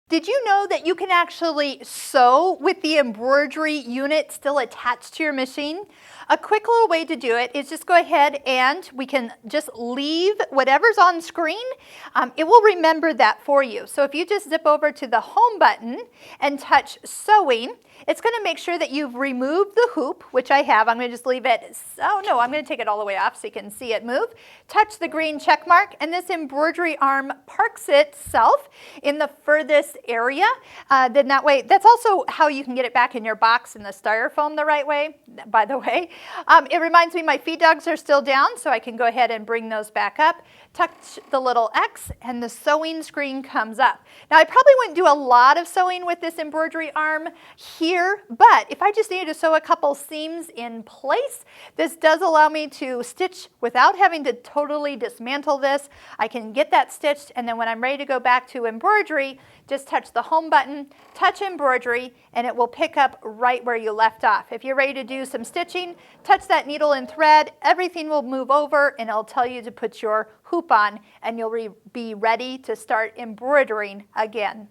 Did you know that you can actually sew with the embroidery unit still attached to your machine? A quick little way to do it is just go ahead and we can just leave whatever's on screen. It will remember that for you. So if you just zip over to the home button and touch sewing, it's going to make sure that you've removed the hoop, which I have. I'm going to just leave it. Oh no, I'm going to take it all the way off so you can see it move. Touch the green check mark, and this embroidery arm parks itself in the furthest area. Then that way, that's also how you can get it back in your box in the styrofoam the right way, by the way. It reminds me my feed dogs are still down, so I can go ahead and bring those back up. Touch the little X and the sewing screen comes up. Now I probably wouldn't do a lot of sewing with this embroidery arm here, but if I just needed to sew a couple seams in place, this does allow me to stitch without having to totally dismantle this. I can get that stitched, and then when I'm ready to go back to embroidery, just touch the home button, touch embroidery, and it will pick up right where you left off. If you're ready to do some stitching, touch that needle and thread, everything will move over, and it'll tell you to put your hoop on, and you'll be ready to start embroidering again.